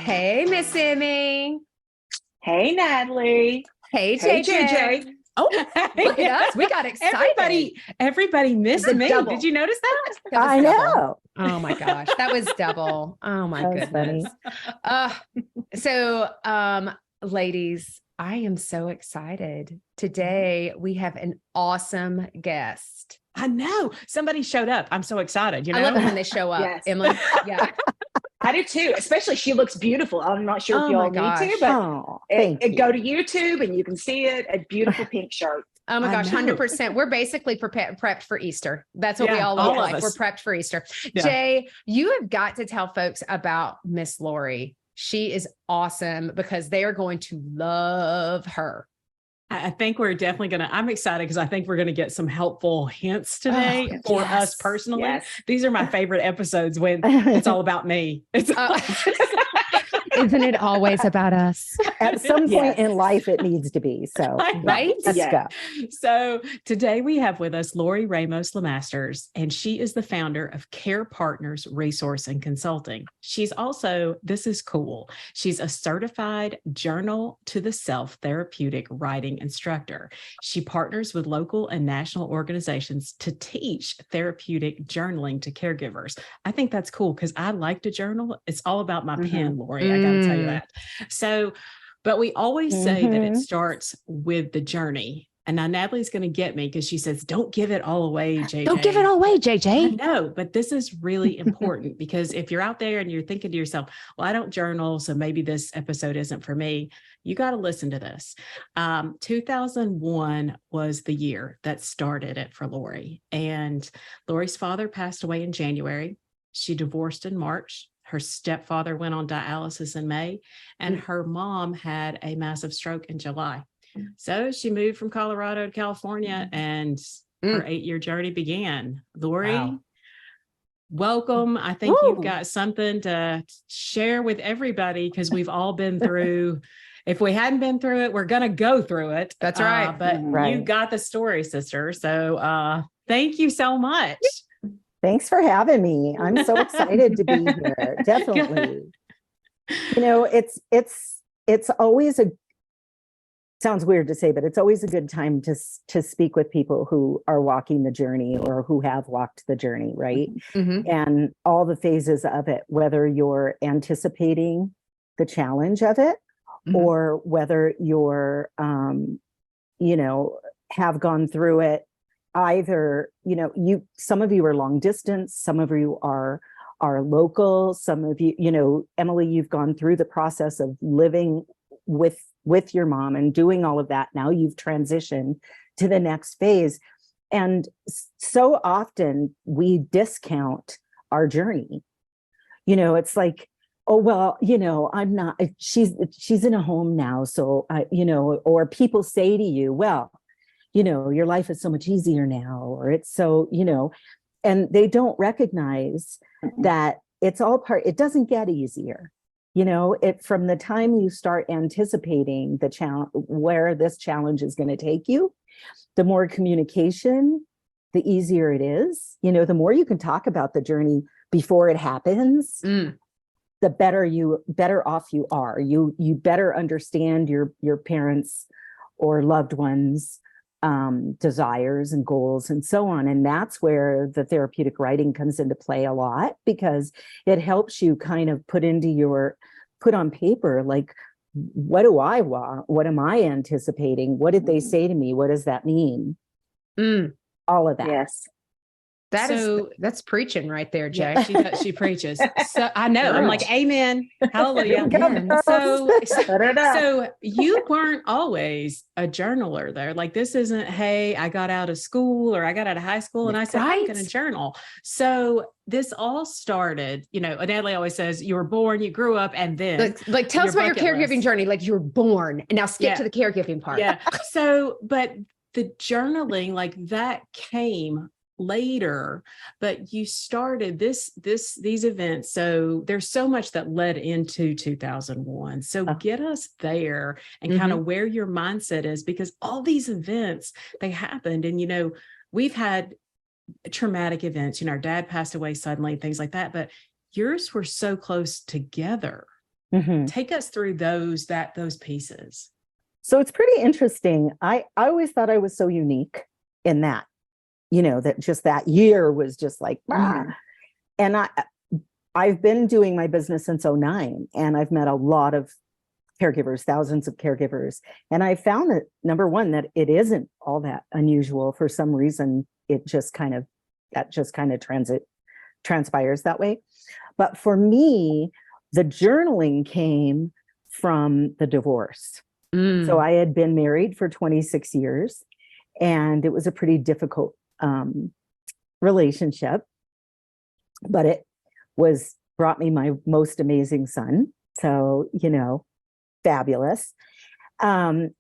Hey, Miss Emmy. Hey, Natalie. Hey, Hey, JJ. Oh, Look at us. We got excited. Everybody missed me. double. Did you notice that? That was I double. know. Oh my gosh. That was double. Oh my That was goodness. Ladies, I am so excited. Today we have an awesome guest. I know. Somebody showed up. I'm so excited. I love it when they show up. Yes. Emily. Yeah. I do too. Especially she looks beautiful. I'm not sure if y'all need to, but go to YouTube and you can see it. A beautiful pink shirt. Oh my gosh, 100%. We're basically prepped for Easter. That's what we all look like. We're prepped for Easter. Yeah. Jay, you have got to tell folks about Miss Lori. She is awesome because they are going to love her. I think we're definitely I'm excited because I think we're going to get some helpful hints today for us personally. Yes. These are my favorite episodes when it's all about me. Isn't it always about us? At some point in life, it needs to be. So, right? Let's go. So today we have with us Lori Lemasters, and she is the founder of Care Partners Resource and Consulting. She's also, this is cool, she's a certified journal to the self therapeutic writing instructor. She partners with local and national organizations to teach therapeutic journaling to caregivers. I think that's cool because I like to journal. It's all about my pen, Lori. I got to tell you that. So, but we always say that it starts with the journey. And now Natalie's going to get me because she says, don't give it all away, JJ. Don't give it all away, JJ. No, but this is really important because if you're out there and you're thinking to yourself, well, I don't journal, so maybe this episode isn't for me. You got to listen to this. 2001 was the year that started it for Lori. And Lori's father passed away in January. She divorced in March. Her stepfather went on dialysis in May, and her mom had a massive stroke in July. So she moved from Colorado to California, and her 8-year journey began. Lori, welcome. I think you've got something to share with everybody because we've all been through. If we hadn't been through it, we're going to go through it. That's right. But you got the story, sister. So thank you so much. Thanks for having me. I'm so excited to be here. Definitely. You know, it's always sounds weird to say, but it's always a good time to speak with people who are walking the journey or who have walked the journey, right? Mm-hmm. And all the phases of it, whether you're anticipating the challenge of it or whether you're, have gone through it. Either, some of you are long distance, some of you are local, some of you, Emily, you've gone through the process of living with your mom and doing all of that. Now you've transitioned to the next phase. And so often we discount our journey. It's like, oh, well, I'm not, she's in a home now. So, or people say to you, well, your life is so much easier now, or it's so, and they don't recognize that it's all it doesn't get easier. From the time you start anticipating the challenge, where this challenge is going to take you, the more communication, the easier it is. The more you can talk about the journey before it happens, the better off you are. You better understand your parents or loved ones desires and goals and so on. And that's where the therapeutic writing comes into play a lot, because it helps you kind of put on paper, like, what do I want? What am I anticipating? What did they say to me? What does that mean? All of that. Yes. That's preaching right there, Jay. Yeah, she preaches. So I know. I'm like, amen. Hallelujah. So you weren't always a journaler there. Like, this isn't, hey, I got out of school or I got out of high school and I said, I'm going to journal. So this all started, Natalie always says you were born, you grew up, and then like tell us about your caregiving journey. Like, you were born and now skip to the caregiving part. Yeah. So, but the journaling, like, that came later, but you started these events. So there's so much that led into 2001. So get us there and kind of where your mindset is, because all these events, they happened. And, we've had traumatic events, our dad passed away suddenly, things like that, but yours were so close together. Take us through those pieces. So it's pretty interesting. I always thought I was so unique in that, that just that year was just like, and I've been doing my business since 2009, and I've met a lot of caregivers, thousands of caregivers. And I found that, number one, that it isn't all that unusual. For some reason, that just kind of transpires that way. But for me, the journaling came from the divorce. So I had been married for 26 years, and it was a pretty difficult relationship, but it brought me my most amazing son. So, fabulous. And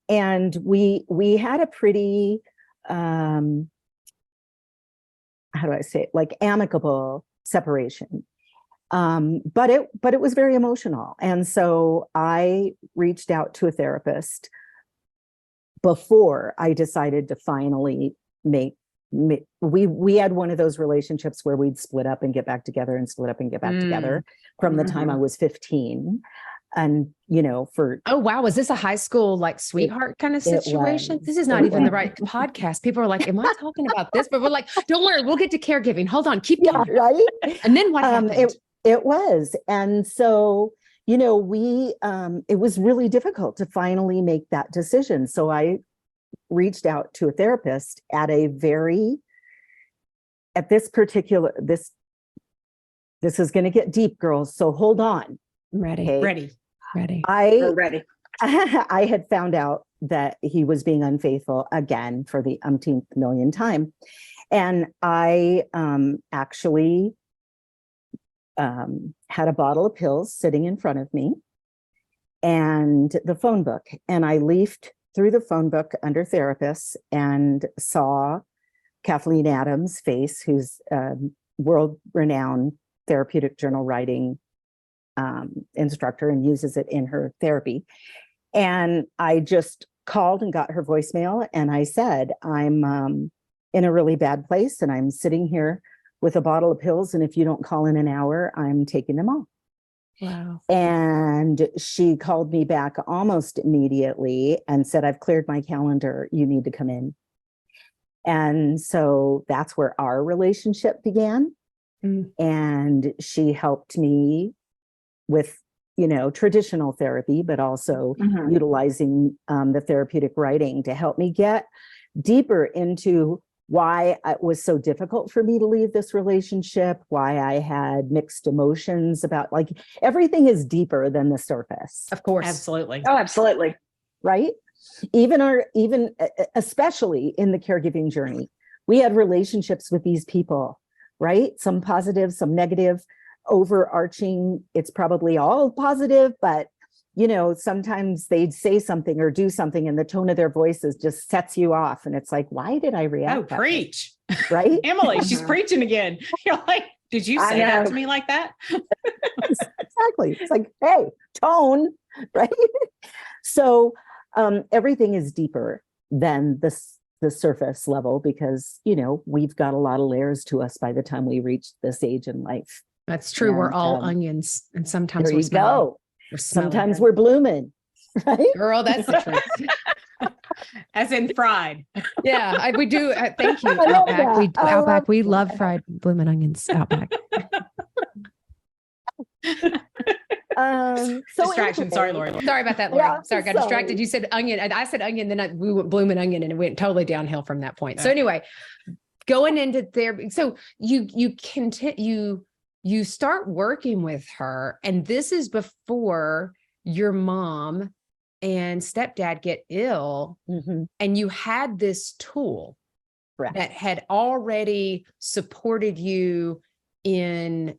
we had a pretty, how do I say it? Like amicable separation. But it was very emotional. And so I reached out to a therapist before I decided to finally we had one of those relationships where we'd split up and get back together and split up and get back together from the time I was 15. And, oh, wow. Was this a high school, like sweetheart kind of situation? This is not even the right podcast. People are like, am I talking about this? But we're like, don't worry, we'll get to caregiving. Hold on. Keep going. Yeah, right. And then what happened? It was. And so, it was really difficult to finally make that decision. So I reached out to a therapist at this is going to get deep, girls. So hold on. Ready. Okay? Ready. We're ready. I had found out that he was being unfaithful again for the umpteenth million time. And I actually had a bottle of pills sitting in front of me and the phone book. And I leafed through the phone book under therapists and saw Kathleen Adams' face, who's world-renowned therapeutic journal writing instructor and uses it in her therapy. And I just called and got her voicemail. And I said, I'm in a really bad place and I'm sitting here with a bottle of pills. And if you don't call in an hour, I'm taking them all. Wow. And she called me back almost immediately and said, I've cleared my calendar. You need to come in. And so that's where our relationship began. And she helped me with, traditional therapy, but also utilizing the therapeutic writing to help me get deeper into why it was so difficult for me to leave this relationship, why I had mixed emotions about, like, everything is deeper than the surface. Of course. Absolutely. Oh, absolutely. Right? Especially in the caregiving journey, we had relationships with these people, right? Some positive, some negative, overarching. It's probably all positive, but sometimes they'd say something or do something and the tone of their voices just sets you off. And it's like, why did I react? Oh, preach. Right? Emily, she's preaching again. You're like, did you say that to me like that? Exactly. It's like, hey, tone, right? So everything is deeper than the surface level because, we've got a lot of layers to us by the time we reach this age in life. That's true. We're all onions. And sometimes there you go. Sometimes we're blooming, right? Girl, that's the truth. As in fried. Yeah, we do. Thank you, Outback. Outback, we love fried blooming onions, Outback. Distraction. Sorry, Lori. Sorry about that, Lori. Yeah, sorry, got distracted. You said onion, and I said onion, then we went blooming onion, and it went totally downhill from that point. So anyway, going into therapy, so you start working with her, and this is before your mom and stepdad get ill, and you had this tool that had already supported you in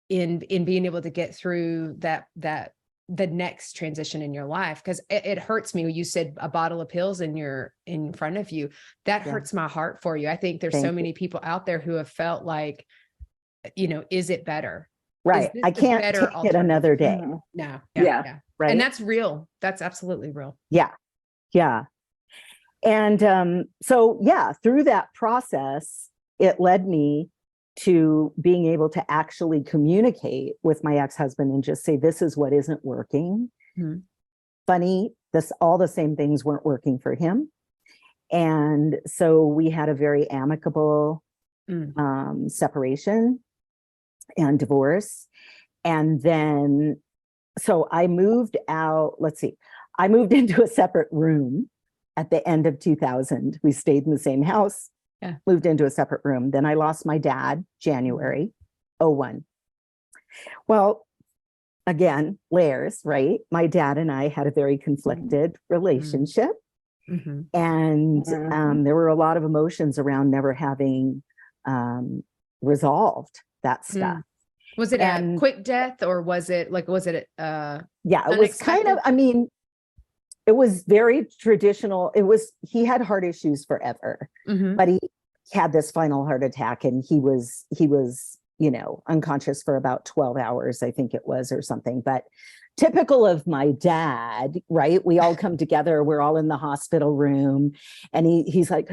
being able to get through the next transition in your life. Because it hurts me when you said a bottle of pills in front of you. That hurts my heart for you. I think there's so many people out there who have felt like, is it better? Right. I can't take it another day. No. Yeah. Right. And that's real. That's absolutely real. Yeah. Yeah. And so, through that process, it led me to being able to actually communicate with my ex-husband and just say, this is what isn't working. Mm-hmm. Funny, all the same things weren't working for him. And so we had a very amicable separation and divorce. And then, so I moved out, I moved into a separate room at the end of 2000. We stayed in the same house, moved into a separate room. Then I lost my dad, January 2001. Well, again, layers, right? My dad and I had a very conflicted relationship. Mm-hmm. And there were a lot of emotions around never having resolved that stuff. Was it a quick death, or was it it was kind of, it was very traditional. He had heart issues forever, but he had this final heart attack, and he was, unconscious for about 12 hours, I think it was, or something. But typical of my dad, right? We all come together, we're all in the hospital room, and he's like,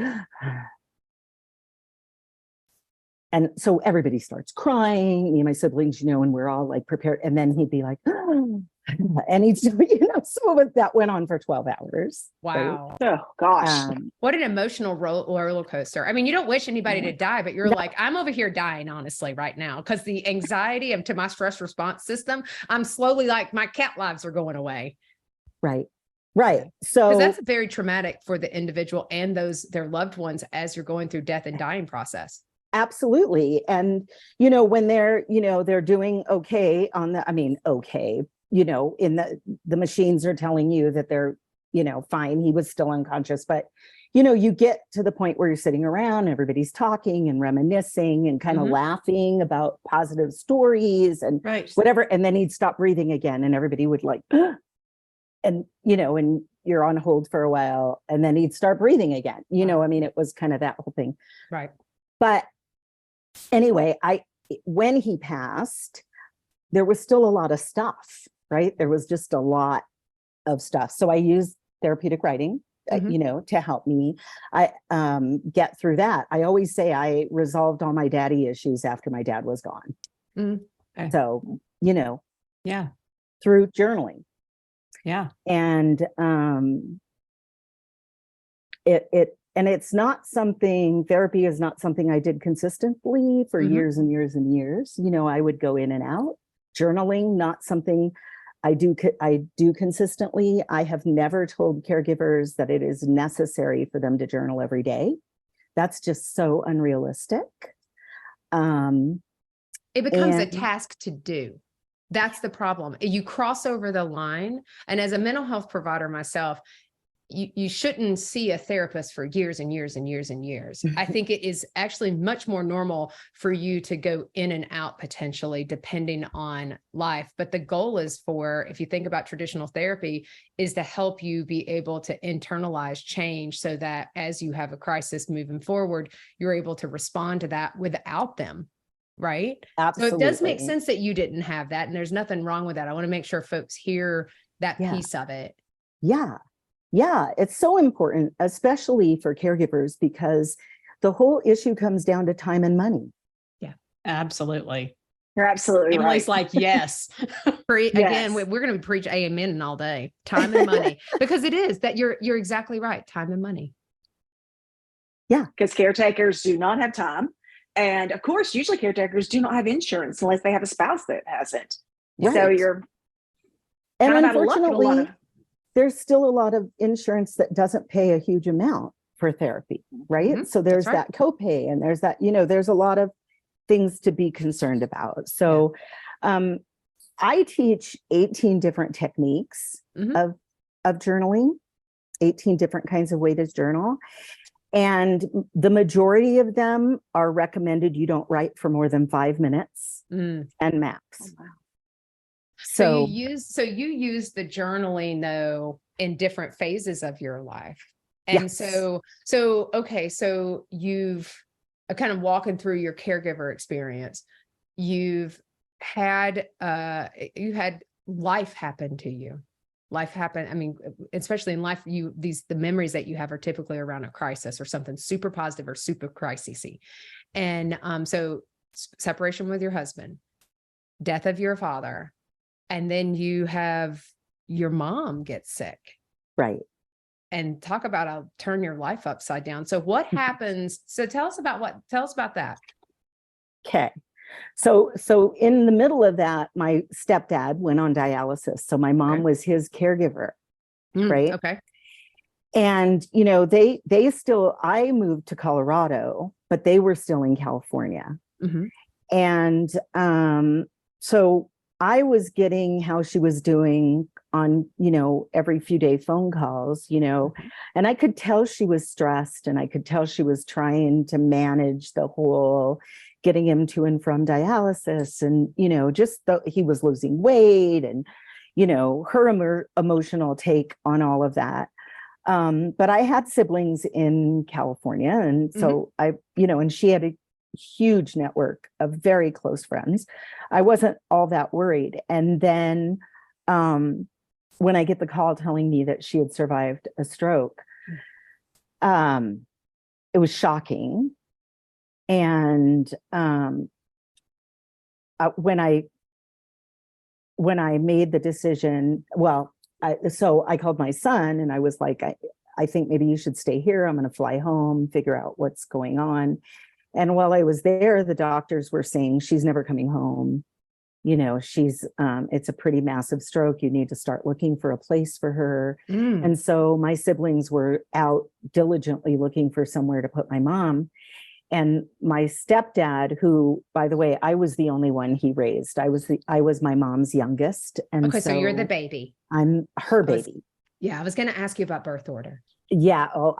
and so everybody starts crying, me and my siblings, and we're all like prepared. And then he'd be like, and he'd, so that went on for 12 hours. Wow. Right? Oh gosh. What an emotional roller coaster. I mean, you don't wish anybody to die, but you're like, I'm over here dying, honestly, right now, because the anxiety to my stress response system, I'm slowly like, my cat lives are going away. Right. So that's very traumatic for the individual and their loved ones as you're going through death and dying process. Absolutely. And, when they're doing okay in the machines are telling you that they're, fine. He was still unconscious, but, you get to the point where you're sitting around, everybody's talking and reminiscing and kind of laughing about positive stories and whatever. And then he'd stop breathing again, and everybody would like, and, and you're on hold for a while, and then he'd start breathing again. It was kind of that whole thing. Right. But anyway, when he passed, there was still a lot of stuff, right? There was just a lot of stuff. So I used therapeutic writing, to help me get through that. I always say I resolved all my daddy issues after my dad was gone. Okay. So, through journaling. Yeah. And it's not something, therapy is not something I did consistently for years and years and years. I would go in and out. Journaling, not something I do consistently. I have never told caregivers that it is necessary for them to journal every day. That's just so unrealistic. It becomes a task to do. That's the problem. You cross over the line. And as a mental health provider myself, you shouldn't see a therapist for years and years and years and years. I think it is actually much more normal for you to go in and out potentially depending on life. But the goal is if you think about traditional therapy, is to help you be able to internalize change so that as you have a crisis moving forward, you're able to respond to that without them. Right? Absolutely. So it does make sense that you didn't have that. And there's nothing wrong with that. I want to make sure folks hear that piece of it. Yeah, it's so important, especially for caregivers, because the whole issue comes down to time and money. Yeah, absolutely. You're absolutely Emily's right. like, yes. Again, we're going to preach amen all day. Time and money, because it is that you're exactly right. Time and money. Yeah, because caretakers do not have time. And of course, usually caretakers do not have insurance unless they have a spouse that has it. Right. So you're and unfortunately, there's still a lot of insurance that doesn't pay a huge amount for therapy, right? So there's that copay, and there's that, there's a lot of things to be concerned about. So I teach 18 different techniques of journaling, 18 different kinds of ways to journal. And the majority of them are recommended you don't write for more than 5 minutes and max. Oh, wow. So you use the journaling though in different phases of your life. And so you've kind of walking through your caregiver experience. You've had life happen to you. Life happened. I mean, especially in life, the memories that you have are typically around a crisis or something super positive or super crisisy. And so separation with your husband, death of your father, and then you have your mom get sick. Right. And talk about turn your life upside down. So what happens? So tell us about that. Okay. So in the middle of that, my stepdad went on dialysis. So my mom was his caregiver. Right. Okay. And, I moved to Colorado, but they were still in California. Mm-hmm. And so I was getting how she was doing on, every few day phone calls, and I could tell she was stressed, and I could tell she was trying to manage the whole getting him to and from dialysis, and, he was losing weight, and, her emotional take on all of that. But I had siblings in California. And so and she had a huge network of very close friends. I wasn't all that worried. And then when I get the call telling me that she had survived a stroke, it was shocking. And when I made the decision, so I called my son and I was like, I think maybe you should stay here. I'm going to fly home, figure out what's going on. And while I was there, the doctors were saying, she's never coming home. It's a pretty massive stroke. You need to start looking for a place for her. And so my siblings were out diligently looking for somewhere to put my mom. And my stepdad, who, by the way, I was the only one he raised. I was my mom's youngest. And okay, so you're the baby. I'm her baby. I was going to ask you about birth order. Yeah. Oh,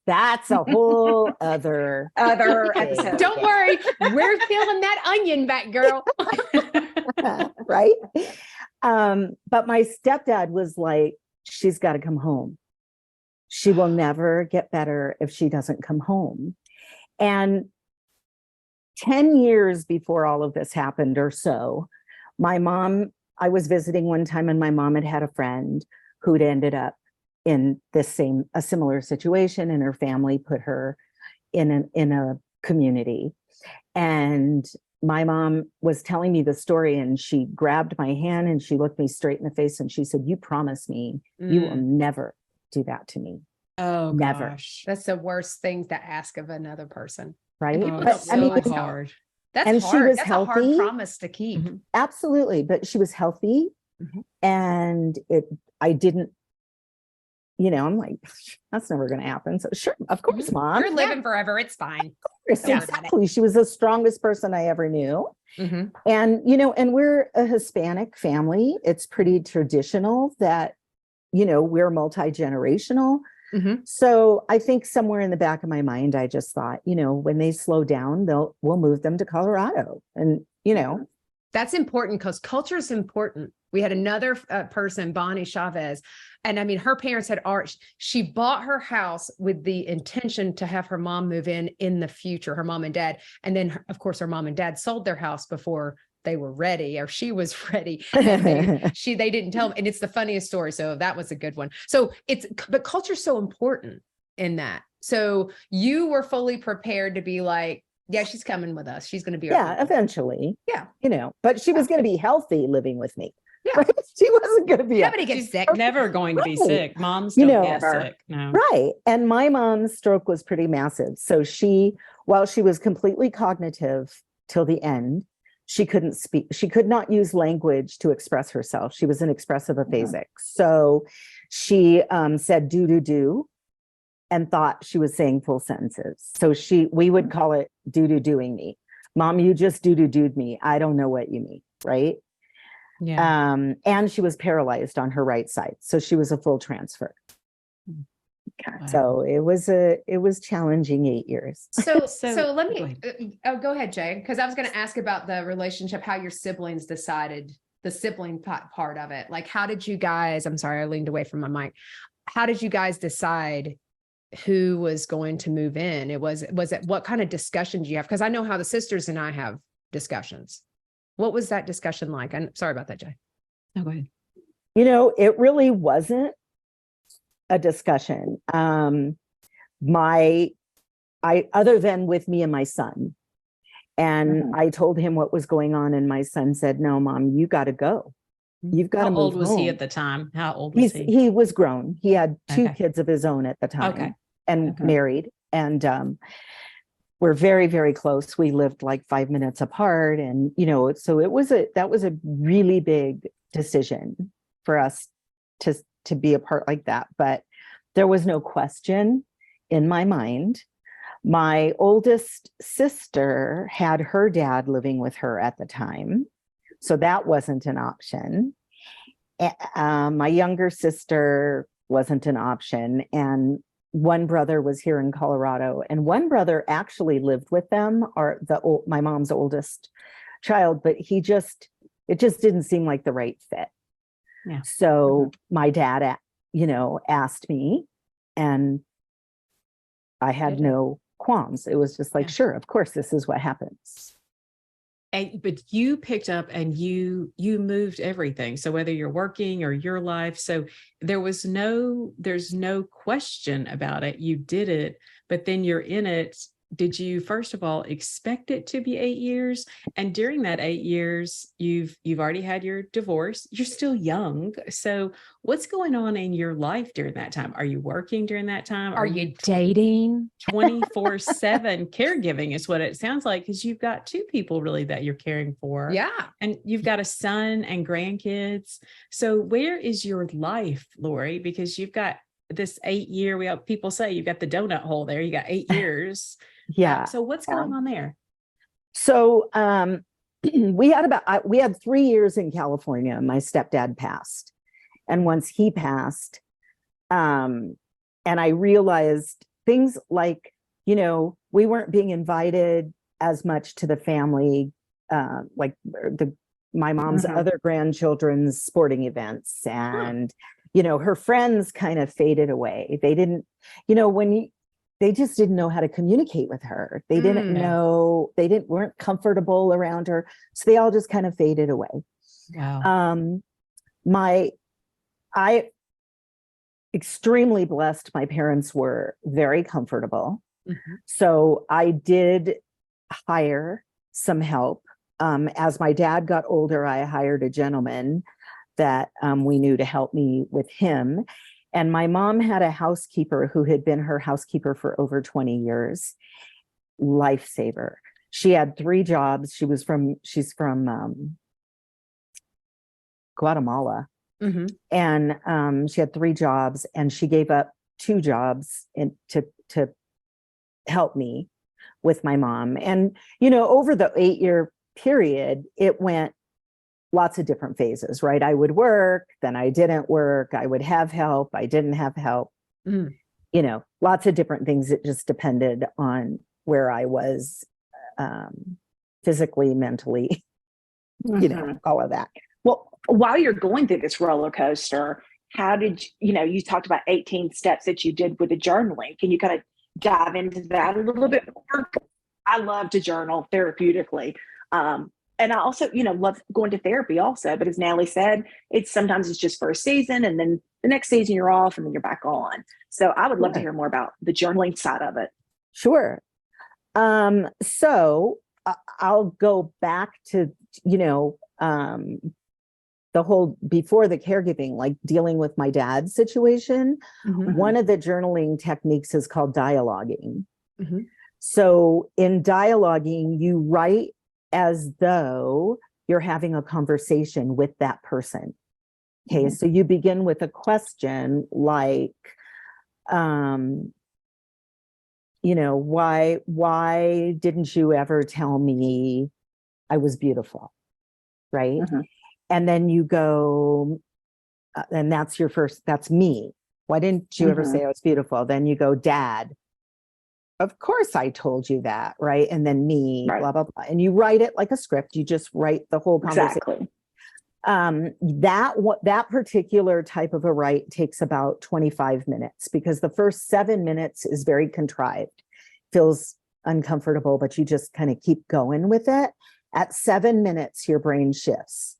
that's a whole other episode. Don't worry. We're peeling that onion back, girl. Right. But my stepdad was like, she's got to come home. She will never get better if she doesn't come home. And 10 years before all of this happened or so, I was visiting one time and my mom had a friend who'd ended up in a similar situation, and her family put her in a community. And my mom was telling me the story, and she grabbed my hand and she looked me straight in the face and she said, "You promise me you will never do that to me." Oh, never. Gosh. That's the worst thing to ask of another person. Right. But I mean, it's hard. That's hard. She was that's healthy. A hard promise to keep. Mm-hmm. Absolutely. But she was healthy. Mm-hmm. And I didn't, I'm like, that's never going to happen. So sure, of course, Mom. You're living forever. It's fine. Of course, exactly. She was the strongest person I ever knew. Mm-hmm. And, and we're a Hispanic family. It's pretty traditional that, we're multi-generational. Mm-hmm. So I think somewhere in the back of my mind, I just thought, when they slow down, we'll move them to Colorado. And, that's important because culture is important. We had another person, Bonnie Chavez, and I mean, her parents had she bought her house with the intention to have her mom move in the future, her mom and dad. And then of course, her mom and dad sold their house before they were ready, or she was ready. And they didn't tell them. And it's the funniest story. So that was a good one. So but culture's so important in that. So you were fully prepared to be like, yeah, she's coming with us. She's going to be. Eventually. Yeah. But she was going to be healthy living with me. Yeah. Right? She wasn't going to be. Nobody gets sick. Never going to be sick. Moms don't get sick. No. Right. And my mom's stroke was pretty massive. So while she was completely cognitive till the end, she couldn't speak. She could not use language to express herself. She was an expressive aphasic. So she said do, and thought she was saying full sentences. So we would call it doing me. Mom, you just do'd me. I don't know what you mean. Right. Yeah. And she was paralyzed on her right side. So she was a full transfer. Wow. So it was challenging 8 years. So let me, go ahead, Jay, because I was going to ask about the relationship, how your siblings decided the sibling part of it. Like, how did you guys, I'm sorry, I leaned away from my mic. How did you guys decide who was going to move in? Was it, what kind of discussions you have? Because I know how the sisters and I have discussions. What was that discussion like? I'm sorry about that, Jay. Oh, go ahead. It really wasn't a discussion. Other than with me and my son. And I told him what was going on, and my son said, "No, Mom, you got to go. You've got to move home." How old was he at the time? How old was he? He was grown. He had two kids of his own at the time, and married, and we're very, very close. We lived like 5 minutes apart, and so that was a really big decision for us to be apart like that. But there was no question in my mind. My oldest sister had her dad living with her at the time, so that wasn't an option. My younger sister wasn't an option, and one brother was here in Colorado, and one brother actually lived with them, my mom's oldest child, but it just didn't seem like the right fit. Yeah. So my dad, asked me, and I had no qualms. It was just like, sure, of course, this is what happens. But you picked up and you moved everything. So whether you're working or your life, so there's no question about it. You did it, but then you're in it. Did you, first of all, expect it to be 8 years? And during that 8 years, you've already had your divorce. You're still young. So what's going on in your life during that time? Are you working during that time? Are you dating? 24/7 caregiving is what it sounds like, because you've got two people really that you're caring for. Yeah. And you've got a son and grandkids. So where is your life, Lori? Because you've got this 8 year, people say you've got the donut hole there. You got 8 years. Yeah. So what's going on there? So we had 3 years in California. My stepdad passed. And once he passed, and I realized things like, we weren't being invited as much to the family, like my mom's other grandchildren's sporting events, and her friends kind of faded away. They didn't, they just didn't know how to communicate with her. They didn't know, weren't comfortable around her. So they all just kind of faded away. Wow. I extremely blessed. My parents were very comfortable. So I did hire some help. As my dad got older, I hired a gentleman that we knew to help me with him. And my mom had a housekeeper who had been her housekeeper for over 20 years. Lifesaver. She had 3 jobs. She's from Guatemala. And she had 3 jobs, and she gave up 2 jobs to help me with my mom. And, over the 8-year period, it went lots of different phases, right? I would work, then I didn't work. I would have help. I didn't have help. Lots of different things. It just depended on where I was physically, mentally, all of that. Well, while you're going through this roller coaster, how did you talked about 18 steps that you did with the journaling. Can you kind of dive into that a little bit more? I love to journal therapeutically. And I also, love going to therapy also, but as Natalie said, sometimes it's just for a season, and then the next season you're off and then you're back on. So I would love to hear more about the journaling side of it. Sure. So I'll go back to, the whole before the caregiving, like dealing with my dad's situation. One of the journaling techniques is called dialoguing. So in dialoguing, you write as though you're having a conversation with that person. Okay, so you begin with a question like, why didn't you ever tell me I was beautiful? Right. And then you go, and that's me. Why didn't you ever say I was beautiful? Then you go, Dad, of course I told you that, right? And then me, blah, blah, blah. And you write it like a script. You just write the whole conversation. That particular type of a write takes about 25 minutes, because the first 7 minutes is very contrived, feels uncomfortable, but you just kind of keep going with it. At 7 minutes, your brain shifts,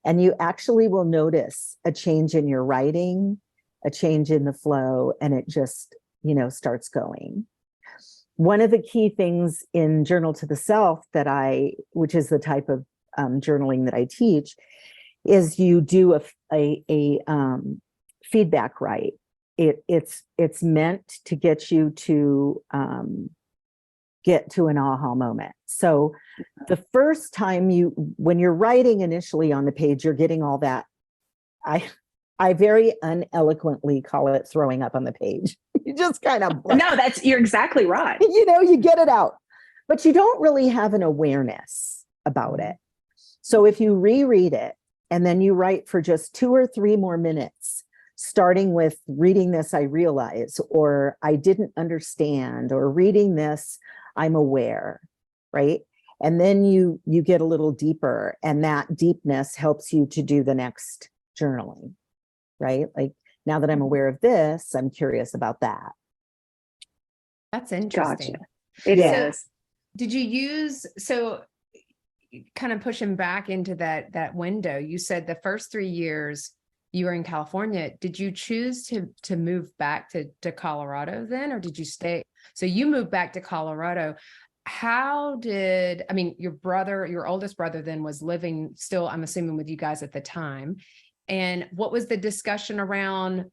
and you actually will notice a change in your writing, a change in the flow, and it just, starts going. one of the key things in Journal to the Self which is the type of journaling that I teach, is you do a feedback write. It's meant to get you to get to an aha moment. So the first time when you're writing initially on the page, you're getting all that. I very uneloquently call it throwing up on the page. You just kind of no, you're exactly right. You get it out, but you don't really have an awareness about it. So if you reread it and then you write for just 2 or 3 more minutes, starting with reading this, I realize, or I didn't understand, or reading this, I'm aware, right? And then you get a little deeper, and that deepness helps you to do the next journaling, right? Like, now that I'm aware of this, I'm curious about that. That's interesting. Gotcha. It is. Did you use, kind of pushing back into that window, you said the first 3 years you were in California. Did you choose to move back to Colorado then, or did you stay? So you moved back to Colorado. Your oldest brother then was living still, I'm assuming, with you guys at the time. And what was the discussion around,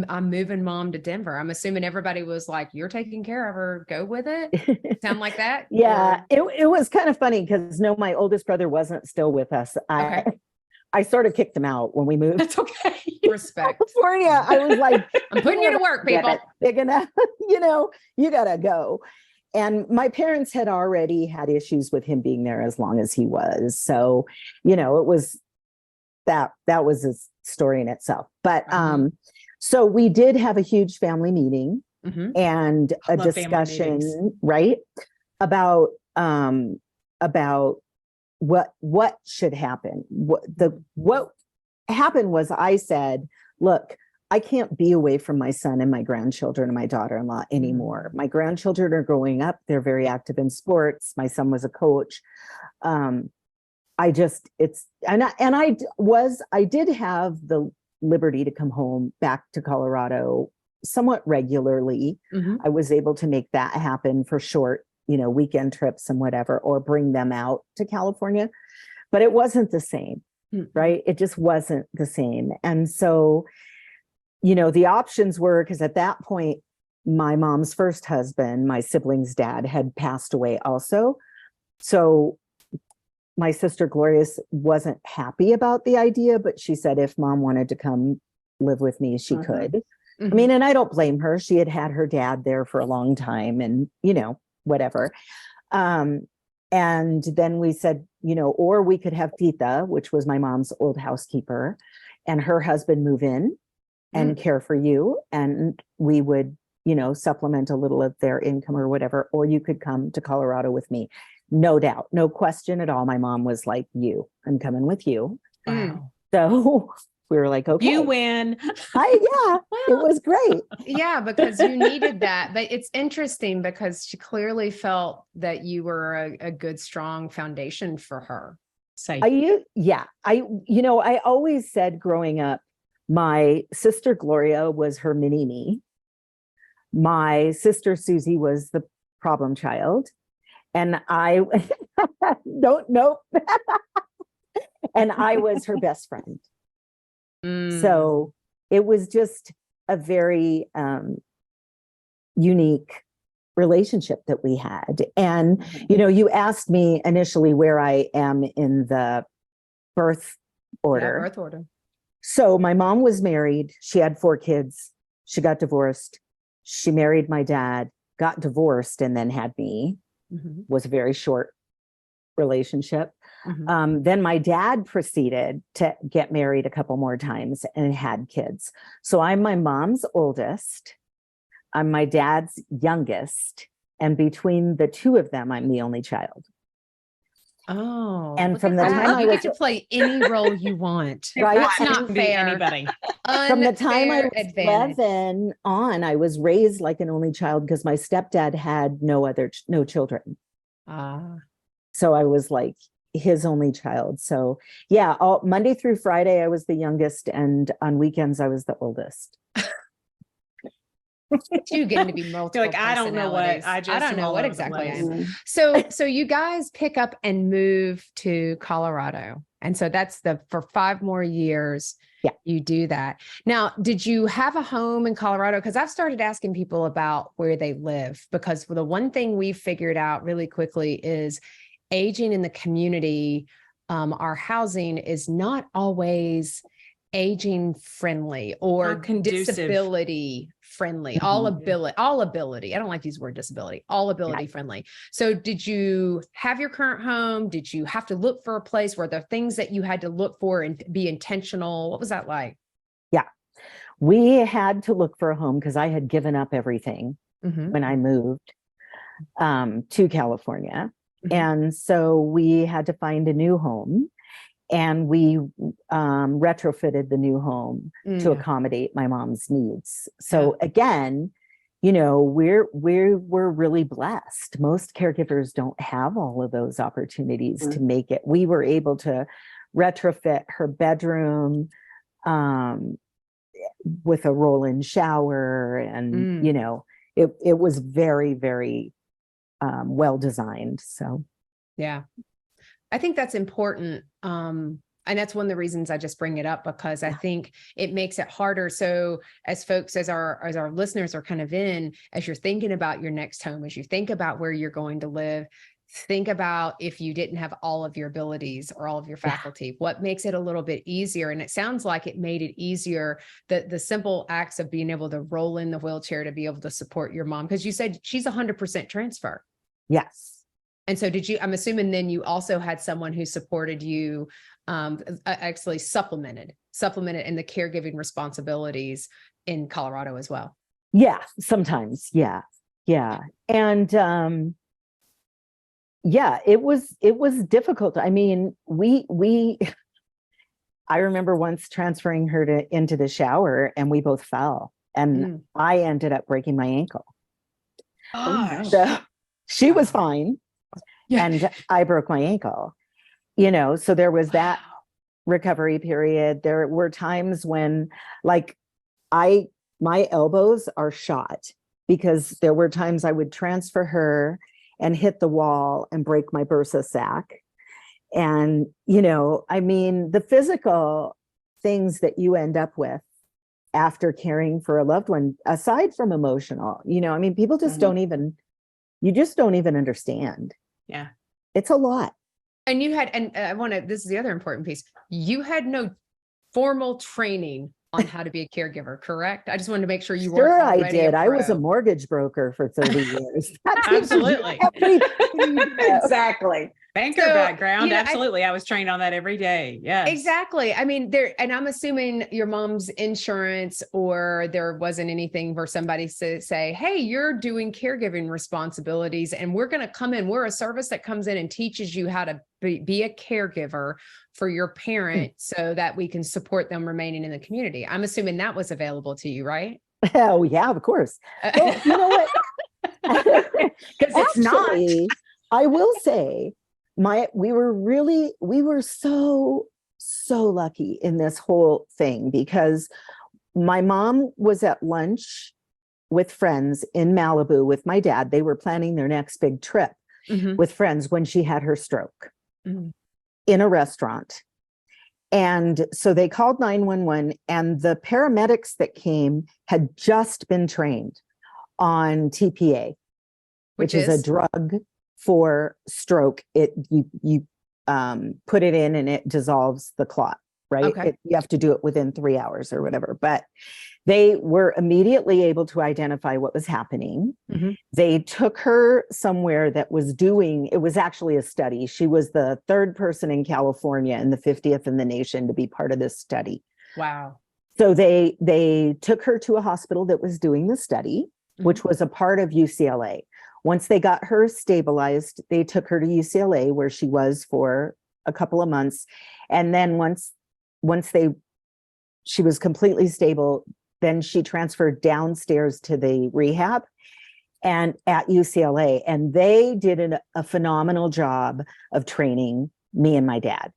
I'm moving mom to Denver? I'm assuming everybody was like, you're taking care of her, go with it. Sound like that? Yeah, it was kind of funny because no, my oldest brother wasn't still with us. Okay. I sort of kicked him out when we moved. That's okay. Respect. California. I was like, I'm putting you to work, people. They're gonna, you gotta go. And my parents had already had issues with him being there as long as he was. So, it was that was a story in itself. But so we did have a huge family meeting and a discussion, right? About what should happen. What happened was, I said, look, I can't be away from my son and my grandchildren and my daughter-in-law anymore. My grandchildren are growing up. They're very active in sports. My son was a coach. I did have the liberty to come home back to Colorado somewhat regularly. I was able to make that happen for short, weekend trips and whatever, or bring them out to California, but it wasn't the same, right? It just wasn't the same. And so, the options were, because at that point, my mom's first husband, my sibling's dad, had passed away also. So my sister Gloria wasn't happy about the idea, but she said if mom wanted to come live with me, she could. I mean, and I don't blame her. She had her dad there for a long time and, whatever. And then we said, or we could have Tita, which was my mom's old housekeeper, and her husband move in and care for you. And we would, supplement a little of their income or whatever, or you could come to Colorado with me. No doubt, no question at all. My mom was like, I'm coming with you. Wow. So we were like, okay. You win. It was great. Yeah, because you needed that. But it's interesting because she clearly felt that you were a good, strong foundation for her. I always said growing up, my sister Gloria was her mini me. My sister Susie was the problem child. And I and I was her best friend. So it was just a very unique relationship that we had. And, you asked me initially where I am in the birth order. Yeah, birth order. So my mom was married. She had 4 kids. She got divorced. She married my dad, got divorced, and then had me. Was a very short relationship. Then my dad proceeded to get married a couple more times and had kids. So I'm my mom's oldest. I'm my dad's youngest. And between the 2 of them, I'm the only child. Oh, and from the time you get to play any role you want. Right? That's not fair. Anybody. From the time I was 11 on, I was raised like an only child because my stepdad had no children. So I was like his only child. So yeah, Monday through Friday, I was the youngest, and on weekends, I was the oldest. You getting to be multiple. Like, I don't know what I don't know what exactly I am. So you guys pick up and move to Colorado. And so that's for 5 more years. Yeah. You do that. Now, did you have a home in Colorado? Because I've started asking people about where they live, because the one thing we've figured out really quickly is aging in the community. Our housing is not always aging friendly or disability friendly, all ability. I don't like to use the word disability, all ability friendly. So did you have your current home? Did you have to look for a place? Were there things that you had to look for and be intentional? What was that like? Yeah, we had to look for a home because I had given up everything when I moved to California. And so we had to find a new home. And we retrofitted the new home to accommodate my mom's needs. So again, you know, we're really blessed. Most caregivers don't have all of those opportunities to make it. We were able to retrofit her bedroom with a roll-in shower, and you know, it was very, very well designed. So yeah. I think that's important. And that's one of the reasons I just bring it up, because I think it makes it harder. So as our listeners are kind of as you're thinking about your next home, as you think about where you're going to live, think about if you didn't have all of your abilities or all of your faculty, what makes it a little bit easier. And it sounds like it made it easier, the simple acts of being able to roll in the wheelchair to be able to support your mom. Because you said she's 100% transfer. Yes. And so I'm assuming then you also had someone who supported you, actually supplemented in the caregiving responsibilities in Colorado as well. Yeah, sometimes. Yeah. Yeah. And it was difficult. I mean, I remember once transferring her into the shower and we both fell, and I ended up breaking my ankle. So she was fine. Yeah. And I broke my ankle, you know, so there was that recovery period. There were times when, like, my elbows are shot because there were times I would transfer her and hit the wall and break my bursa sac. And, you know, I mean, the physical things that you end up with after caring for a loved one, aside from emotional, you know, I mean, people just you just don't even understand. Yeah. It's a lot. And this is the other important piece. You had no formal training on how to be a caregiver, correct? I just wanted to make sure you were. Sure, I did. I was a mortgage broker for 30 years. Absolutely. Exactly. Banker background. Absolutely. I was trained on that every day. Yeah, exactly. I mean, and I'm assuming your mom's insurance, or there wasn't anything for somebody to say, hey, you're doing caregiving responsibilities and we're going to come in. We're a service that comes in and teaches you how to be a caregiver for your parent so that we can support them remaining in the community. I'm assuming that was available to you, right? Oh yeah, of course. Well, you know what? Because it's not. I will say, we were so lucky in this whole thing, because my mom was at lunch with friends in Malibu with my dad. They were planning their next big trip with friends when she had her stroke in a restaurant. And so they called 911, and the paramedics that came had just been trained on TPA, which is a drug for stroke. You put it in and it dissolves the clot, right? Okay. You have to do it within 3 hours or whatever. But they were immediately able to identify what was happening. They took her somewhere that was it was actually a study. She was the 3rd person in California and the 50th in the nation to be part of this study. Wow. So they took her to a hospital that was doing the study, which was a part of UCLA. Once they got her stabilized, they took her to UCLA, where she was for a couple of months. And then once she was completely stable, then she transferred downstairs to the rehab and at UCLA. And they did a phenomenal job of training me and my dad.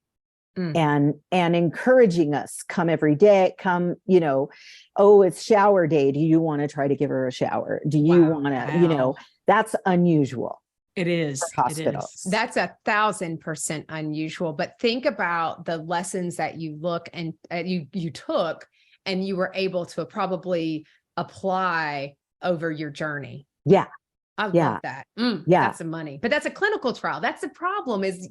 and encouraging us, come every day, come, oh, it's shower day. Do you want to try to give her a shower? Do you want to, that's unusual. It is. Hospitals. It is. That's 1,000% unusual. But think about the lessons that you look and you took and you were able to probably apply over your journey. Yeah. I love that. That's some money. But that's a clinical trial. That's the problem is,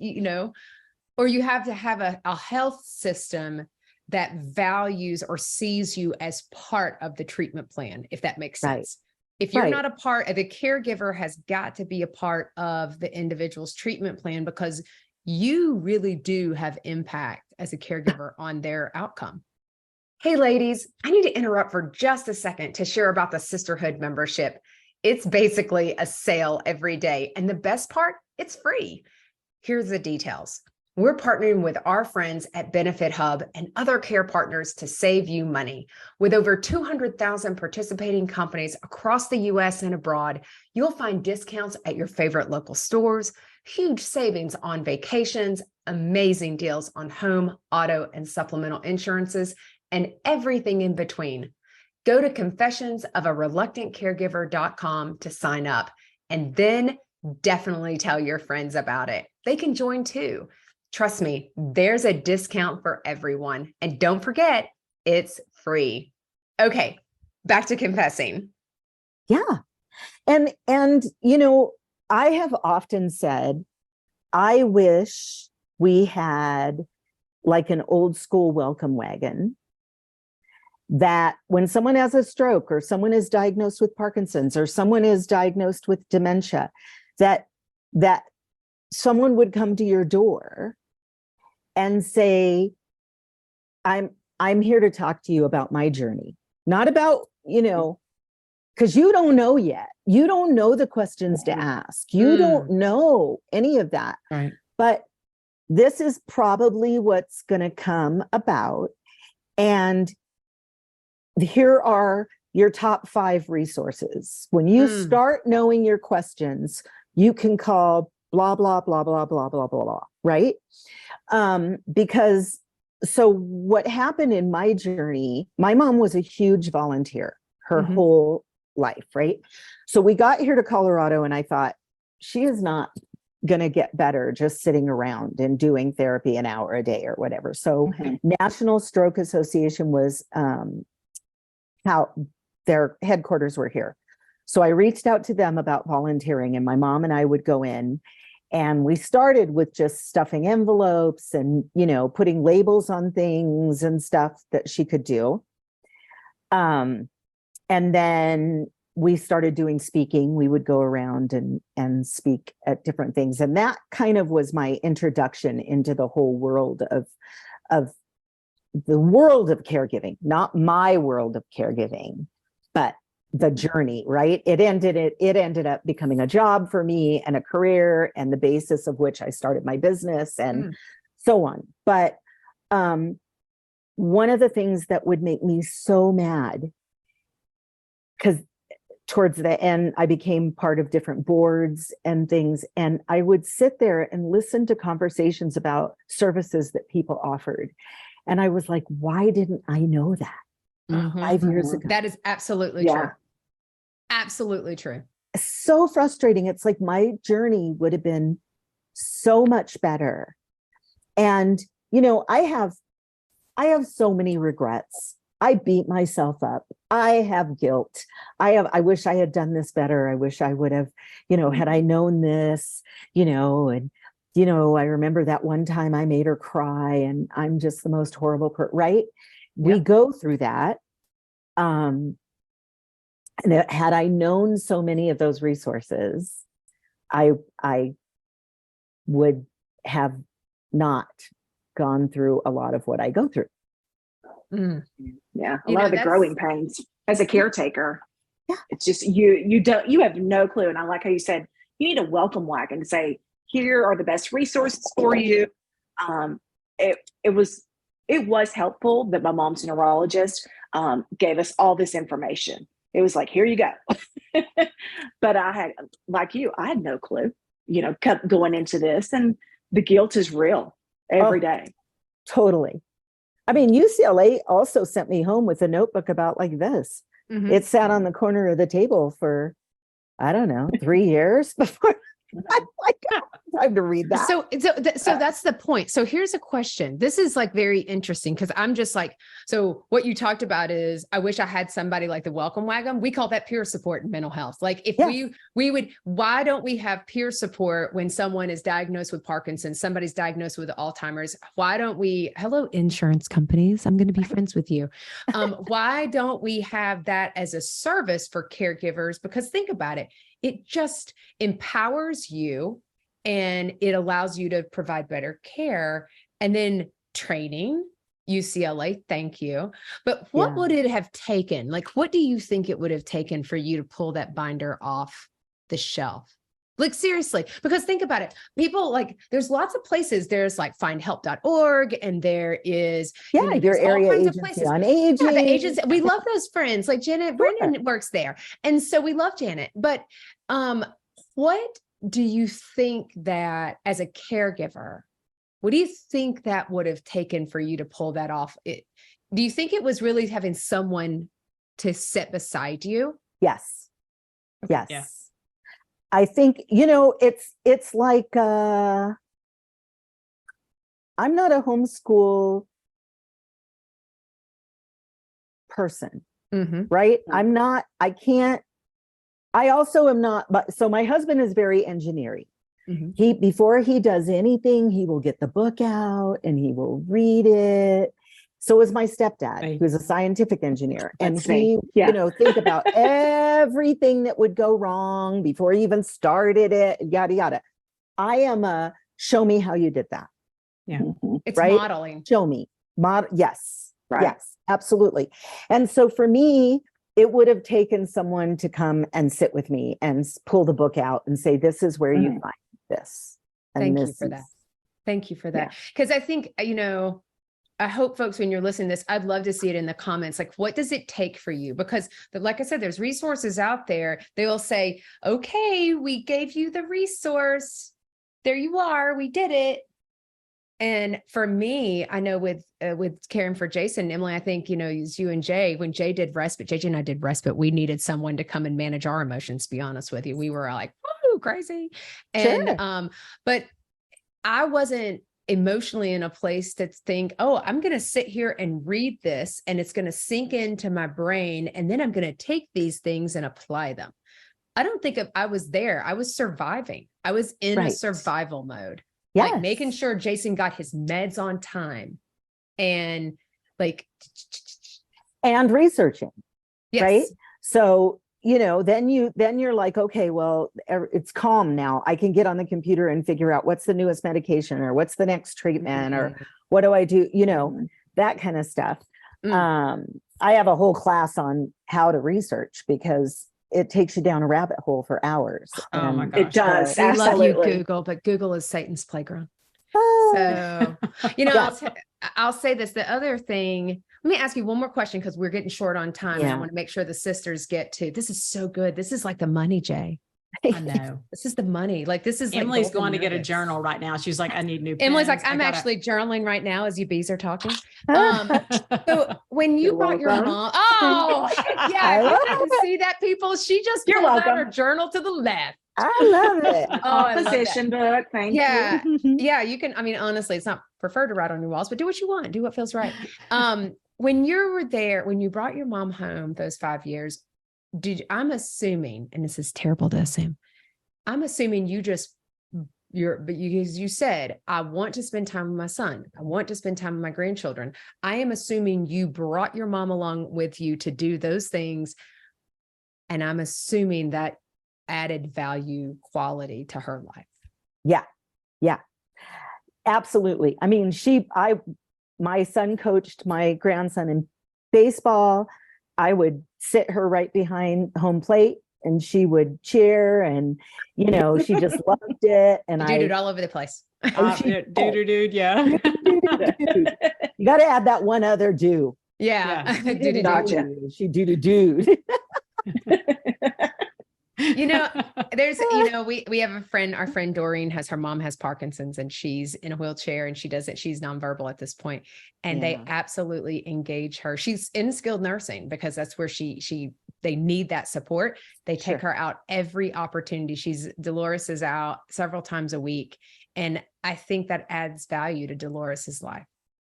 or you have to have a health system that values or sees you as part of the treatment plan, if that makes sense. Right. If you're not a part of the caregiver has got to be a part of the individual's treatment plan because you really do have impact as a caregiver on their outcome. Hey, ladies, I need to interrupt for just a second to share about the Sisterhood membership. It's basically a sale every day. And the best part, it's free. Here's the details. We're partnering with our friends at Benefit Hub and other care partners to save you money. With over 200,000 participating companies across the US and abroad, you'll find discounts at your favorite local stores, huge savings on vacations, amazing deals on home, auto, and supplemental insurances, and everything in between. Go to confessionsofareluctantcaregiver.com to sign up, and then definitely tell your friends about it. They can join too. Trust me, there's a discount for everyone. And don't forget, it's free. Okay, back to confessing. Yeah. And I have often said, I wish we had like an old school welcome wagon that when someone has a stroke or someone is diagnosed with Parkinson's or someone is diagnosed with dementia, that someone would come to your door and say, I'm here to talk to you about my journey, not about, because you don't know yet. You don't know the questions to ask. You don't know any of that. Right. But this is probably what's going to come about. And here are your top 5 resources. When you start knowing your questions, you can call blah, blah, blah, blah, blah, blah, blah, blah, right? Because so what happened in my journey, my mom was a huge volunteer her whole life, right? So we got here to Colorado and I thought, she is not going to get better just sitting around and doing therapy an hour a day or whatever. So National Stroke Association was how their headquarters were here. So I reached out to them about volunteering, and my mom and I would go in, and we started with just stuffing envelopes and, putting labels on things and stuff that she could do. And then we started doing speaking. We would go around and speak at different things. And that kind of was my introduction into the whole world of the world of caregiving, not my world of caregiving, but the journey, right? It ended up becoming a job for me and a career, and the basis of which I started my business and so on. But one of the things that would make me so mad, because towards the end, I became part of different boards and things, and I would sit there and listen to conversations about services that people offered. And I was like, why didn't I know that 5 years ago? That is absolutely true. Absolutely true. So frustrating. It's like my journey would have been so much better. And, I have so many regrets. I beat myself up. I have guilt. I wish I had done this better. I wish I would have, had I known this, and I remember that one time I made her cry and I'm just the most horrible person, right? We go through that. And had I known so many of those resources, I would have not gone through a lot of what I go through. Yeah. A lot of the growing pains as a caretaker. Yeah. It's just, you have no clue. And I like how you said, you need a welcome wagon to say, here are the best resources for you. It was helpful that my mom's neurologist gave us all this information. It was like, here you go. But I had, like you, I had no clue, going into this, and the guilt is real every day. Totally. I mean, UCLA also sent me home with a notebook about like this. It sat on the corner of the table for, I don't know, 3 years before I'm like, I don't have time to read that. So that's the point. So here's a question. This is like very interesting because I'm just like, so what you talked about is, I wish I had somebody like the welcome wagon. We call that peer support in mental health. Like if we would, why don't we have peer support when someone is diagnosed with Parkinson's, somebody's diagnosed with Alzheimer's? Why don't we, hello, insurance companies, I'm going to be friends with you. Why don't we have that as a service for caregivers? Because think about it. It just empowers you and it allows you to provide better care. And then training, UCLA, thank you. But what would it have taken? Like, what do you think it would have taken for you to pull that binder off the shelf? Like, seriously, because think about it. People like, there's lots of places. There's like findhelp.org and there is, your area agency on aging. Yeah, the agency. We love those friends. Like Janet Brennan works there. And so we love Janet. But what do you think that as a caregiver, what do you think that would have taken for you to pull that off? Do you think it was really having someone to sit beside you? Yes. Okay. Yes. Yeah. I think, it's like, I'm not a homeschool person, right? I also am not, but so my husband is very engineering. Before he does anything, he will get the book out and he will read it. So is my stepdad, who's a scientific engineer. And he, think about everything that would go wrong before he even started it, yada, yada. I am a show me how you did that. Yeah. It's modeling. Show me. Yes. Right. Yes, absolutely. And so for me, it would have taken someone to come and sit with me and pull the book out and say, this is where you find this. And Thank you for that. Thank you for that. Because I think, I hope folks, when you're listening to this, I'd love to see it in the comments. Like, what does it take for you? Because like I said, there's resources out there. They will say, okay, we gave you the resource. There you are. We did it. And for me, I know with caring for Jason and Emily, I think, it's you and Jay, when Jay did respite, JJ and I did respite, we needed someone to come and manage our emotions, to be honest with you. We were like, woo, crazy. And, but I wasn't emotionally in a place to think, oh, I'm going to sit here and read this and it's going to sink into my brain. And then I'm going to take these things and apply them. I don't think I was there. I was surviving. I was in a survival mode, like making sure Jason got his meds on time and and researching. Right. So, then you're like, okay, well, it's calm now. I can get on the computer and figure out what's the newest medication or what's the next treatment or what do I do? That kind of stuff. I have a whole class on how to research because it takes you down a rabbit hole for hours. Oh my gosh. It does. I love you, Google, but Google is Satan's playground. So, I'll say this. The other thing, let me ask you one more question because we're getting short on time. And I want to make sure the sisters get to, this is so good. This is like the money, Jay. I know. This is the money. Like this is Emily's like going to get a journal right now. She's like, I need new pens. Emily's like, I'm actually journaling right now as you bees are talking. So when you brought your mom, yeah, you can see that, people. She just pulled out her journal to the left. I love it. Composition book. Thank you. Yeah. You can, honestly, it's not preferred to write on your walls, but do what you want. Do what feels right. When you were there, when you brought your mom home those 5 years, I'm assuming, and this is terrible to assume, I'm assuming you said, I want to spend time with my son. I want to spend time with my grandchildren. I am assuming you brought your mom along with you to do those things. And I'm assuming that added value quality to her life. Yeah, absolutely. I mean, my son coached my grandson in baseball. I would sit her right behind home plate and she would cheer and, she just loved it. And I did it all over the place. Dude. Yeah. You got to add that one other do. Yeah. She dude. There's, we have a friend, our friend Doreen her mom has Parkinson's and she's in a wheelchair and she's nonverbal at this point. And they absolutely engage her. She's in skilled nursing because that's where they need that support. They take her out every opportunity. Dolores is out several times a week. And I think that adds value to Dolores's life.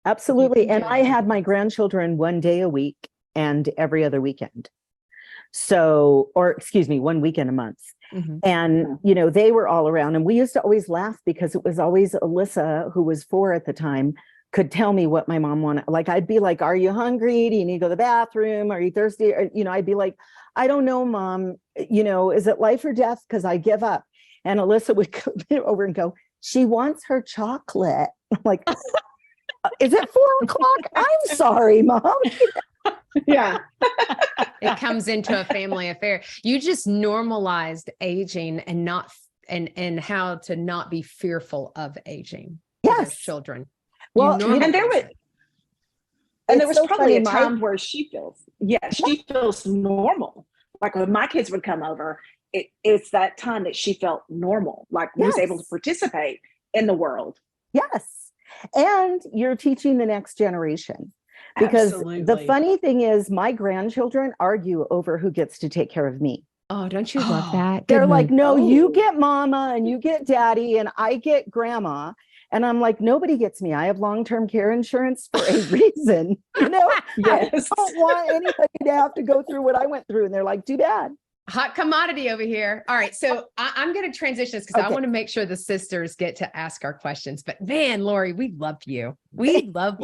Absolutely. And I had my grandchildren 1 day a week and every other weekend. So, or excuse me, 1 weekend a month. Mm-hmm. And, they were all around and we used to always laugh because it was always Alyssa, who was 4 at the time, could tell me what my mom wanted. Like, I'd be like, are you hungry? Do you need to go to the bathroom? Are you thirsty? Or, I'd be like, I don't know, Mom, is it life or death? Because I give up. And Alyssa would come over and go, she wants her chocolate. I'm like, is it 4:00? I'm sorry, Mom. Yeah. It comes into a family affair. You just normalized aging and how to not be fearful of aging. Yes. Children. Well, and there was so probably a time where she feels normal. Like when my kids would come over, it's that time that she felt normal, like was able to participate in the world. Yes. And you're teaching the next generation. Because the funny thing is, my grandchildren argue over who gets to take care of me. Oh, don't you love that? They're like, no, you get mama and you get daddy and I get grandma. And I'm like, nobody gets me. I have long-term care insurance for a reason. Yes. I don't want anybody to have to go through what I went through. And they're like, too bad. Hot commodity over here. All right. So I'm going to transition this because I want to make sure the sisters get to ask our questions. But man, Lori, we love you. We love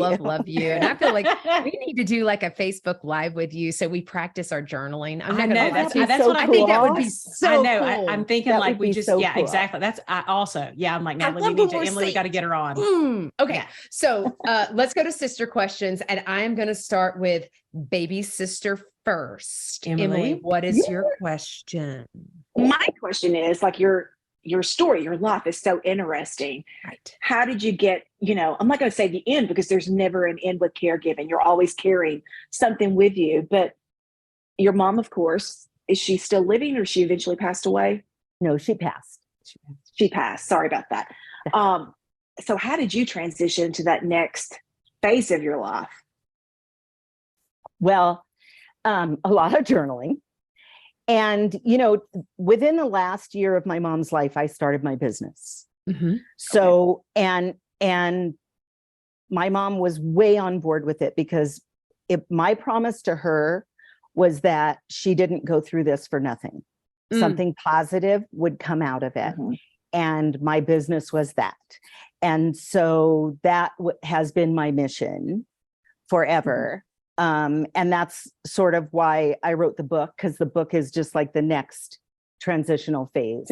you. And I feel like we need to do like a Facebook Live with you so we practice our journaling. I know that's what cool. I think that would be so cool. I'm thinking that like we just, cool. Exactly. That's I'm like, Emily, we got to get her on. Okay. Yeah. So let's go to sister questions. And I am going to start with baby sister first. Emily, what is your question? My question is like your story, your life is so interesting. Right. How did you get, I'm not going to say the end because there's never an end with caregiving. You're always carrying something with you. But your mom, of course, is she still living or she eventually passed away? No, she passed. She passed. Sorry about that. So how did you transition to that next phase of your life? Well, a lot of journaling. And, within the last year of my mom's life, I started my business. Mm-hmm. So, and my mom was way on board with it because my promise to her was that she didn't go through this for nothing. Something positive would come out of it. Mm-hmm. And my business was that. And so that has been my mission forever. Mm-hmm. And that's sort of why I wrote the book, because the book is just like the next transitional phase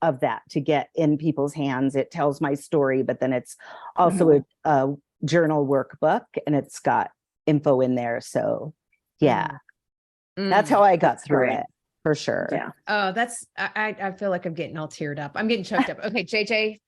of that to get in people's hands. It tells my story, but then it's also a journal workbook and it's got info in there. So that's how I got through it for sure. Yeah. Oh, I feel like I'm getting all teared up. I'm getting choked up. Okay, JJ,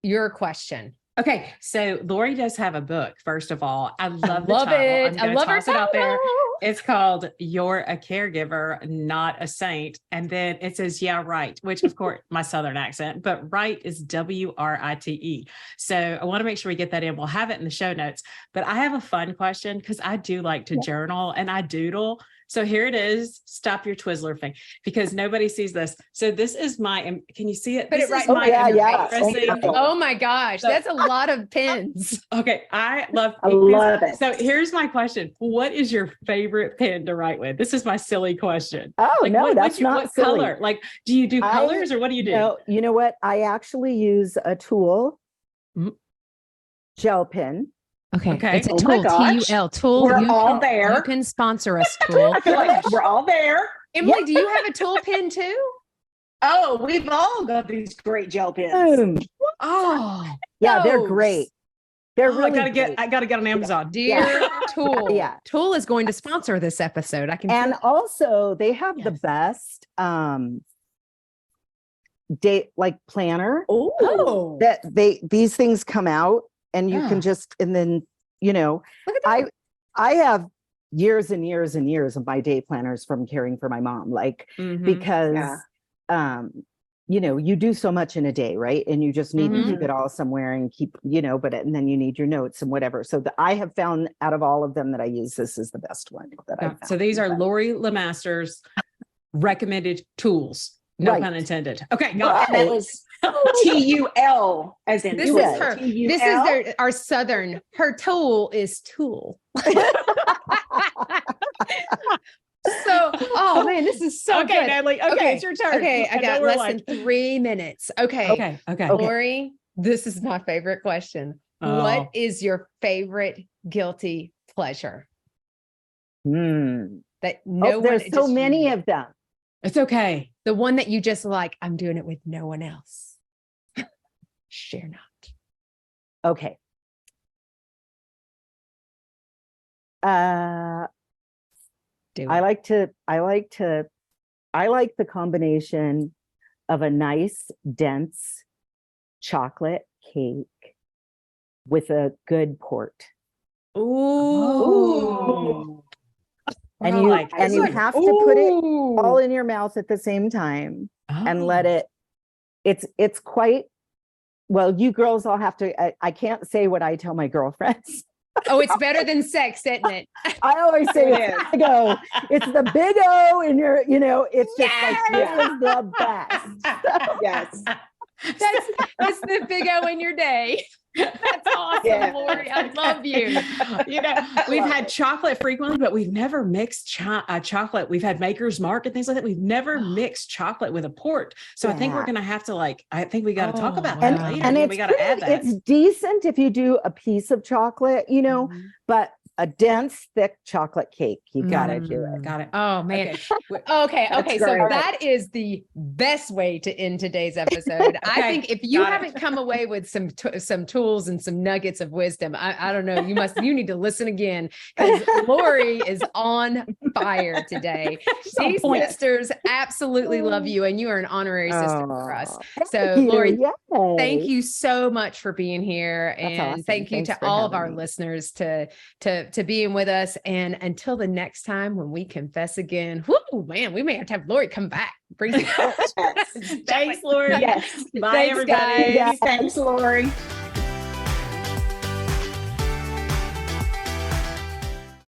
your question. Okay, so Lori does have a book. First of all, I love it. I love it out there. It's called "You're a Caregiver, Not a Saint," and then it says "Yeah, right," which of course my Southern accent, but right is WRITE. So I want to make sure we get that in. We'll have it in the show notes. But I have a fun question because I do like to journal and I doodle. So here it is. Stop your Twizzler thing because nobody sees this. So this is can you see it? Put it right. Oh my gosh. That's a lot of pens. Okay. I love it. So here's my question. What is your favorite pen to write with? This is my silly question. Oh, no, that's not what silly. Color? Like, do you do colors or what do you do? No, you know what? I actually use a tool, gel pen. Okay. It's a tool, TUL. Tool. We're all there. You can sponsor us, Tool. I feel like we're all there. Emily, do you have a tool pen too? Oh, we've all got these great gel pens. Oh, yeah, they're great. They're really I gotta get on Amazon. Dear Tool. Tool is going to sponsor this episode. And also they have the best date like planner. Oh, that these things come out. And you can just, and then, I have years and years and years of my day planners from caring for my mom, because you do so much in a day, right? And you just need to keep it all somewhere and keep, and then you need your notes and whatever. So I have found out of all of them that I use, this is the best one that I found. So these are Lori Lemasters recommended tools. No pun intended. Okay, got it. That was TUL, as in this is her. TUL? This is our Southern. Her tool is tool. So, oh man, this is so okay, good. Natalie. Okay, it's your turn. Okay, I got less than 3 minutes. Okay. Lori, this is my favorite question. What is your favorite guilty pleasure? That there's so many of them. It's okay. The one that you just like, I'm doing it with no one else. Share not. Okay. I like the combination of a nice, dense chocolate cake with a good port. Ooh. And you have to put it all in your mouth at the same time and let it, it's quite, well, you girls all have to, I can't say what I tell my girlfriends. Oh, it's better than sex, isn't it? I always say it's the big O in your, it's just like, this is the best. Yes. That's the big O in your day. That's awesome, Lori. I love you. We've had chocolate frequently, but we've never mixed chocolate. We've had Maker's Mark and things like that. We've never mixed chocolate with a port. So I think we're going to have to I think we got to talk about that later. And we got to add that. It's decent if you do a piece of chocolate, but a dense, thick chocolate cake. You got to do it. Got it. Oh, man. Okay. So that is the best way to end today's episode. I think if you haven't come away with some tools and some nuggets of wisdom, I don't know, you need to listen again, because Lori is on fire today. These sisters absolutely love you, and you are an honorary sister for us. So Lori, thank you so much for being here. And awesome. Thank you to all of our listeners to being with us. And until the next time when we confess again, man, we may have to have Lori come back. Thanks, Lori. Yes. Bye, everybody. Guys. Thanks, Lori.